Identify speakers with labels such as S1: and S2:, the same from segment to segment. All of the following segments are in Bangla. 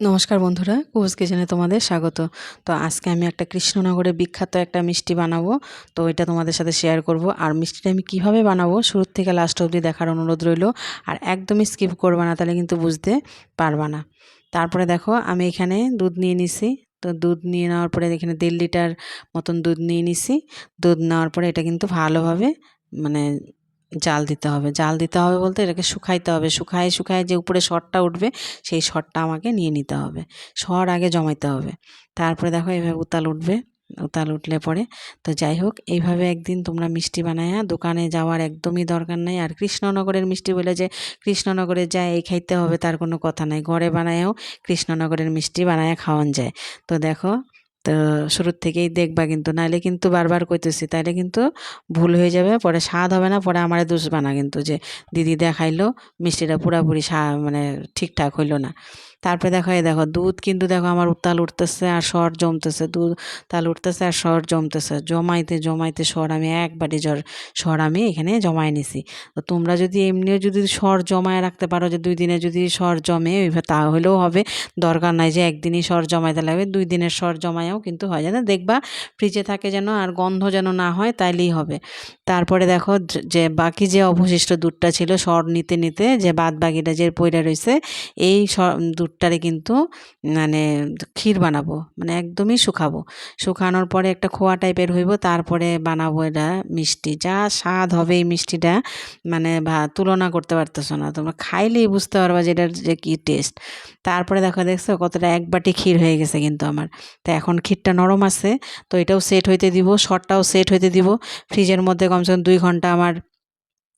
S1: নমস্কার বন্ধুরা, কুহুস কিচেনে তোমাদের স্বাগত। তো আজকে আমি একটা কৃষ্ণনগরের বিখ্যাত একটা মিষ্টি বানাবো। তো এটা তোমাদের সাথে শেয়ার করব। আর মিষ্টিটা আমি কিভাবে বানাবো শুরু থেকে লাস্ট অবধি দেখার অনুরোধ রইল। আর একদমই স্কিপ করবে না, তাহলে কিন্তু বুঝতে পারবা না। তারপরে দেখো আমি এখানে দুধ নিয়ে নিছি। তো দুধ নিয়ে নেওয়ার পরে এখানে 1.5 লিটার মতন দুধ নিয়ে নিছি। দুধ নেওয়ার পরে এটা কিন্তু ভালোভাবে মানে জাল দিতে হবে। জাল দিতে হবে বলতে এটাকে শুকাইতে হবে। শুকায় শুকায় যে উপরে সরটা উঠবে, সেই সরটা আমাকে নিয়ে নিতে হবে। সর আগে জমাইতে হবে। তারপরে দেখো এইভাবে উতাল উঠবে। উতাল উঠলে পরে তো যাই হোক, এইভাবে একদিন তোমরা মিষ্টি বানায়া দোকানে যাওয়ার একদমই দরকার নাই। আর কৃষ্ণনগরের মিষ্টি বলে যে কৃষ্ণনগরে যায় এই খাইতে হবে তার কোনো কথা নাই। ঘরে বানায়াও কৃষ্ণনগরের মিষ্টি বানায়া খাওয়ান যায়। তো দেখো, তো শুরুর থেকেই দেখবা, কিন্তু নাইলে কিন্তু বারবার কইতেছি, তাইলে কিন্তু ভুল হয়ে যাবে, পরে স্বাদ হবে না, পরে আমারে দুষবা না কিন্তু যে দিদি দেখাইলো মিষ্টিটা পুরাপুরি মানে ঠিকঠাক হইলো না। তারপরে দেখো, এই দেখো দুধ কিন্তু দেখো আমার উত্তাল উঠতেছে আর সর জমতেছে। দুধ তাল উঠতেছে আর সর জমতেছে। জমাইতে জমাইতে সর আমি একবারে সর আমি এখানে জমাই নিছি। তো তোমরা যদি এমনিও যদি সর জমায় রাখতে পারো, যে 2 দিনে যদি সর জমে তাহলেও হবে। দরকার নাই যে একদিনই সর জমাইতে লাগবে, 2 দিনের সর জমায়ও কিন্তু হয়। যেন দেখবা ফ্রিজে থাকে যেন, আর গন্ধ যেন না হয়, তাইলেই হবে। তারপরে দেখো যে বাকি যে অবশিষ্ট দুধটা ছিল সর নিতে নিতে যে বাদ বাকিটা যে পইড়া রয়েছে, এই দুধটারে কিন্তু মানে ক্ষীর বানাবো, মানে একদমই শুকাবো। শুকানোর পরে একটা খোয়া টাইপের হইব, তারপরে বানাবো এটা মিষ্টি। যা স্বাদ হবে এই মিষ্টিটা, মানে তুলনা করতে পারতেছো না। তোমরা খাইলেই বুঝতে পারবা যে এটার যে কী টেস্ট। তারপরে দেখছো কতটা, 1 বাটি ক্ষীর হয়ে গেছে কিন্তু আমার। তো এখন ক্ষীরটা নরম আছে, তো এটাও সেট হইতে দিব, সরটাও সেট হইতে দিব। ফ্রিজের মধ্যে কমসে কম 2 ঘন্টা আমার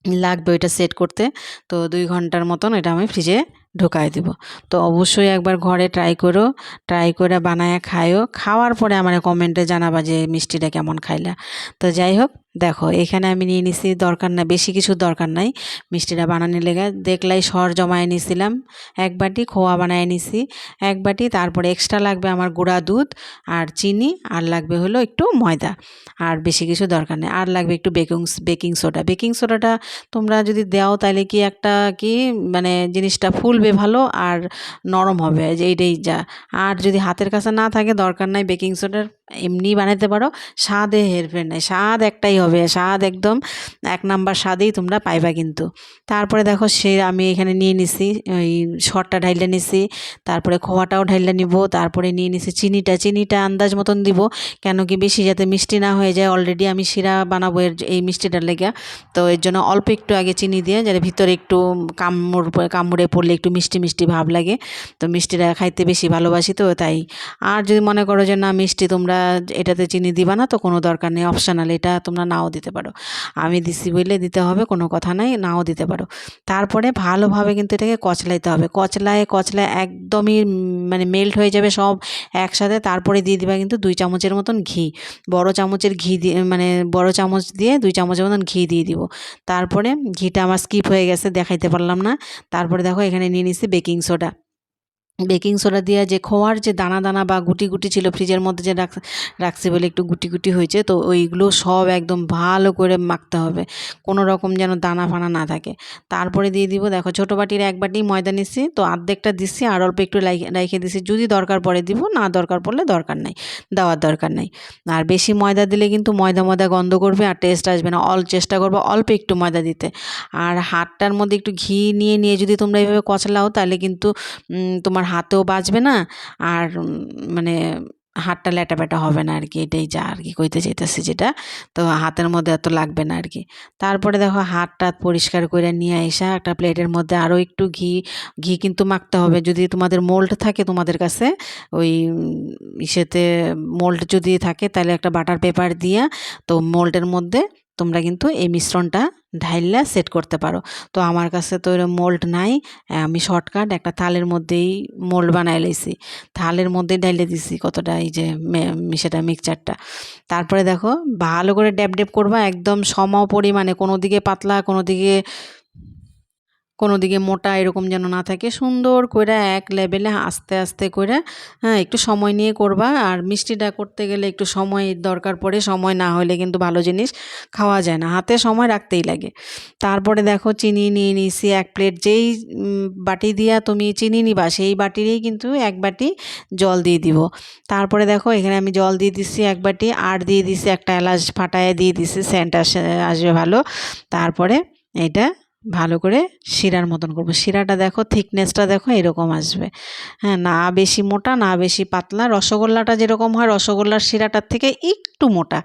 S1: লাগবে ওইটা সেট করতে। তো 2 ঘন্টার মতন এটা আমি ফ্রিজে ঢুকায় দিব। তো অবশ্যই একবার ঘরে ট্রাই করো, ট্রাই করে বানায় খাইও। খাওয়ার পরে আমার কমেন্টে জানাবা যে মিষ্টিটা কেমন খাইলা। তো যাই হোক, দেখো এখানে আমি নিয়ে নিছি, দরকার না বেশি কিছু, দরকার নাই মিষ্টিটা বানানোর লেগে। দেখলাই সর জমায় নিছিলাম 1 বাটি, খোয়া বানায় নিছি 1 বাটি। তারপরে এক্সট্রা লাগবে আমার গুঁড়া দুধ আর চিনি, আর লাগবে হলো একটু ময়দা। আর বেশি কিছু দরকার নেই। আর লাগবে একটু বেকিং সোডা। বেকিং সোডাটা তোমরা যদি দাও তাহলে কি একটা কি মানে জিনিসটা ফুলবে ভালো আর নরম হবে, যে এইটাই যা। আর যদি হাতের কাছে না থাকে, দরকার নাই বেকিং সোডার, এমনি বানাতে পারো। স্বাদে হেরফের নাই, স্বাদ একটাই হবে, স্বাদ একদম 1 নাম্বার স্বাদেই তোমরা পাইবা কিন্তু। তারপরে দেখো সে আমি এখানে নিয়ে নিছি ওই সরটা ঢাইলে নিছি, তারপরে খোয়াটাও ঢাইলে নিব, তারপরে নিয়ে নিছি চিনিটা। চিনিটা আন্দাজ মতন দিব, কেন কি বেশি যাতে মিষ্টি না হয়ে যায়। অলরেডি আমি শিরা বানাবো এই মিষ্টিটার লেগে। তো এর জন্য অল্প একটু আগে চিনি দিয়ে, যাতে ভিতরে একটু কামড়ে পড়লে একটু মিষ্টি মিষ্টি ভাব লাগে। তো মিষ্টিটা খাইতে বেশি ভালোবাসি, তো তাই। আর যদি মনে করো যে না মিষ্টি তোমরা এটাতে চিনি দিবা না, তো কোনো দরকার নেই, অপশনাল, এটা তোমরা নাও দিতে পারো। আমি দিছি বললে দিতে হবে, কোনো কথা নাই, নাও দিতে পারো। তারপরে ভালোভাবে কিন্তু এটাকে কচলাইতে হবে। কচলায় কচলায় একদমই মানে মেল্ট হয়ে যাবে সব একসাথে। তারপরে দিয়ে দিবা কিন্তু 2 চামচের মতন ঘি। বড় চামচের ঘি দিয়ে, মানে বড় চামচ দিয়ে 2 চামচের মতন ঘি দিয়ে দিব। তারপরে ঘিটা আমার স্কিপ হয়ে গেছে, দেখাইতে পারলাম না। তারপরে দেখো এখানে নিয়ে নিচ্ছি বেকিং সোডা। বেকিং সোডা দিয়ে যে খোয়ার যে দানা দানা বা গুটি গুটি ছিল ফ্রিজের মধ্যে, যে রাখছি বলে একটু গুটি গুটি হয়েছে, তো ওইগুলো সব একদম ভালো করে মাখতে হবে, কোনো রকম যেন দানা ফানা না থাকে। তারপরে দিয়ে দিব, দেখো ছোটো বাটির 1 বাটি ময়দা নিচ্ছি, তো অর্ধেকটা দিচ্ছি আর অল্প একটু রাইখে দিচ্ছি। যদি দরকার পড়ে দিব, না দরকার পড়লে দরকার নাই, দেওয়ার দরকার নাই। আর বেশি ময়দা দিলে কিন্তু ময়দা ময়দা গন্ধ করবে আর টেস্ট আসবে না। চেষ্টা করবো অল্প একটু ময়দা দিতে। আর হাতটার মধ্যে একটু ঘি নিয়ে নিয়ে যদি তোমরা এইভাবে কচলাও, তাহলে কিন্তু তোমার হাতেও বাজবে না, আর মানে হাতটা ল্যাটাপ্যাটা হবে না আর কি। এটাই যা আর কি কইতে চাইতেছি যেটা। তো হাতের মধ্যে এত লাগবে না আর কি। তারপরে দেখো হাত টাত পরিষ্কার করে নিয়ে এসে একটা প্লেটের মধ্যে আরও একটু ঘি, ঘি কিন্তু মাখতে হবে। যদি তোমাদের মোল্ড থাকে তোমাদের কাছে, ওই ইসেতে মোল্ড যদি থাকে, তাহলে একটা বাটার পেপার দিয়া, তো মোল্ডের মধ্যে তোমরা কিন্তু এই মিশ্রণটা ঢাইলা সেট করতে পারো। তো আমার কাছে তো এরকম মোল্ড নাই, আমি শর্টকাট একটা থালের মধ্যেই মোল্ড বানাই লাইছি। থালের মধ্যে ঢাইলে দিছি কতটা এই যে সেটা মিক্সচারটা। তারপরে দেখো ভালো করে ড্যাব ড্যাব করবা, একদম সম পরিমাণে, কোনো দিকে পাতলা, কোনো দিকে মোটা এরকম যেন না থাকে, সুন্দর করে এক লেভেলে আস্তে আস্তে করে, হ্যাঁ, একটু সময় নিয়ে করবা। আর মিষ্টিটা করতে গেলে একটু সময় দরকার পড়ে, সময় না হলে কিন্তু ভালো জিনিস খাওয়া যায় না, হাতে সময় রাখতেই লাগে। তারপরে দেখো চিনি নিয়ে নিয়েছি 1 প্লেট, যেই বাটি দিয়া তুমি চিনি নিবা সেই বাটিরই কিন্তু 1 বাটি জল দিয়ে দিব। তারপরে দেখো এখানে আমি জল দিয়ে দিচ্ছি 1 বাটি, আর দিয়ে দিচ্ছি একটা এলাচ ফাটায় দিয়ে দিচ্ছি, সেন্ট আসবে ভালো। তারপরে এটা ভালো করে শিরার মতন করবো। শিরাটা দেখো, থিকনেসটা দেখো, এরকম আসবে, হ্যাঁ, না বেশি মোটা না বেশি পাতলা। রসগোল্লাটা যেরকম হয়, রসগোল্লার শিরাটার থেকে একটু মোটা,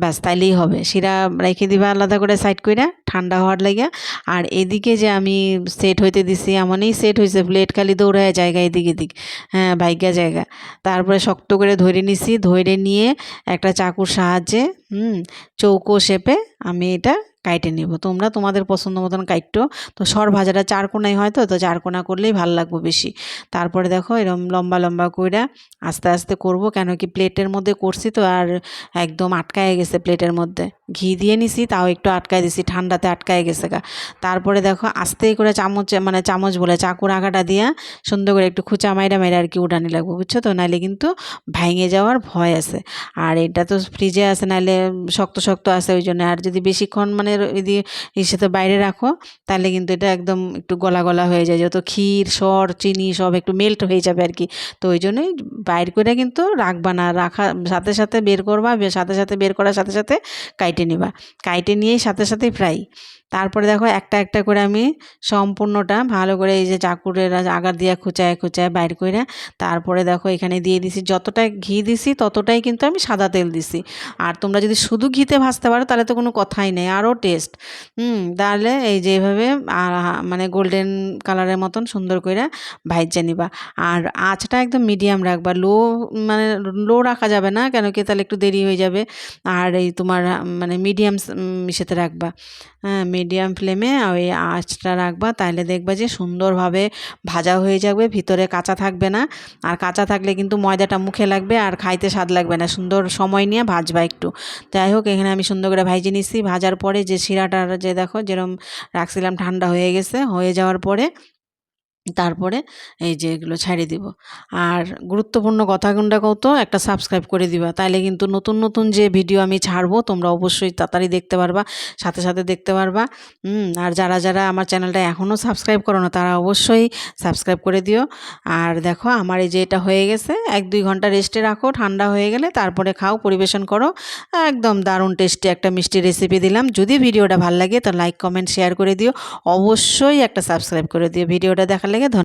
S1: ব্যাস তাইলেই হবে। শিরা রেখে দিবা আলাদা করে সাইড কইরা ঠান্ডা হওয়ার লাগিয়া। আর এদিকে যে আমি সেট হইতে দিছি, এমনই সেট হয়েছে, প্লেট খালি দৌড়ায় জায়গা এদিক এদিক, হ্যাঁ, বাইগা জায়গা। তারপরে শক্ত করে ধরে নিছি, ধরে নিয়ে একটা চাকুর সাহায্যে চৌকো শেপে আমি এটা কাইটে নিব। তোমরা তোমাদের পছন্দ মতন কাইটো। তো সর ভাজাটা 4 কোণাই হয়, তো 4 কোণা করলেই ভাল লাগবে বেশি। তারপরে দেখো এরকম লম্বা লম্বা কইরা আস্তে আস্তে করব, কেন কি প্লেটের মধ্যে করছি তো, আর একদম আটকায় গেছে প্লেটের মধ্যে। ঘি দিয়ে নিছি, তাও একটু আটকায় দিছি, ঠান্ডাতে আটকায় গেছে গা। তারপরে দেখো আস্তে করে চামচ, মানে চামচ বলে চাকুর আগাটা দিয়া সুন্দর করে একটু খুচা মাইরা মাইরা আর কি উঠানি লাগবে, বুঝছো তো, নাইলে কিন্তু ভাঙে যাওয়ার ভয় আছে। আর এটা তো ফ্রিজে আছে, নাইলে শক্ত শক্ত আছে, ওই জন্য। আর যদি বেশিক্ষণ মানে এর সাথে বাইরে রাখো, তাহলে কিন্তু এটা একদম একটু গলা গলা হয়ে যায়, যত ক্ষীর সর চিনি সব একটু মেল্ট হয়ে যাবে আর কি। তো ওই জন্যই বাইর করে কিন্তু রাখবা না, রাখা সাথে সাথে বের করবা, সাথে সাথে বের করার সাথে সাথে কাইটে নিবা, কাইটে নিয়েই সাথে সাথেই ফ্রাই। তারপরে দেখো একটা একটা করে আমি সম্পূর্ণটা ভালো করে এই যে চাকুরের আগার দিয়া খুচায় খুচায় বাইর করে, তারপরে দেখো এখানে দিয়ে দিছি, যতটা ঘি দিছি ততটাই কিন্তু আমি সাদা তেল দিছি। আর তোমরা যদি শুধু ঘিতে ভাজতে পারো তাহলে তো কোনো কথাই নেই, আরও টেস্ট। তাহলে এই যে এইভাবে মানে গোল্ডেন কালারের মতন সুন্দর করে ভাইজা নিবা। আর আঁচটা একদম মিডিয়াম রাখবা, মানে লো রাখা যাবে না, কেন কি তাহলে একটু দেরি হয়ে যাবে। আর এই তোমার মানে মিডিয়াম ইসেতে রাখবা, হ্যাঁ, মিডিয়াম ফ্লেমে ওই আঁচটা রাখবা, তাহলে দেখবা যে সুন্দরভাবে ভাজা হয়ে যাবে, ভিতরে কাঁচা থাকবে না। আর কাঁচা থাকলে কিন্তু ময়দাটা মুখে লাগবে আর খাইতে স্বাদ লাগবে না। সুন্দর সময় নিয়ে ভাজবা একটু। যাই হোক, এখানে আমি সুন্দর করে ভাইজে নিচ্ছি। ভাজার পরে যে শিরাটার যে দেখো যেরকম রাখছিলাম ঠান্ডা হয়ে গেছে, হয়ে যাওয়ার পরে তারপরে এই যে এগুলো ছাড়িয়ে দিব। আর গুরুত্বপূর্ণ কথা কোনটা কও তো, একটা সাবস্ক্রাইব করে দিবা, তাইলে কিন্তু নতুন নতুন যে ভিডিও আমি ছাড়বো তোমরা অবশ্যই তাড়াতাড়ি দেখতে পারবা, সাথে সাথে দেখতে পারবা। আর যারা যারা আমার চ্যানেলটা এখনও সাবস্ক্রাইব করো না, তারা অবশ্যই সাবস্ক্রাইব করে দিও। আর দেখো আমার এই যে এটা হয়ে গেছে, 1-2 ঘন্টা রেস্টে রাখো, ঠান্ডা হয়ে গেলে তারপরে খাও, পরিবেশন করো। একদম দারুণ টেস্টি একটা মিষ্টি রেসিপি দিলাম। যদি ভিডিওটা ভালো লাগে তো লাইক কমেন্ট শেয়ার করে দিও, অবশ্যই একটা সাবস্ক্রাইব করে দিও। ভিডিওটা দেখার লেগে ধন্যবাদ।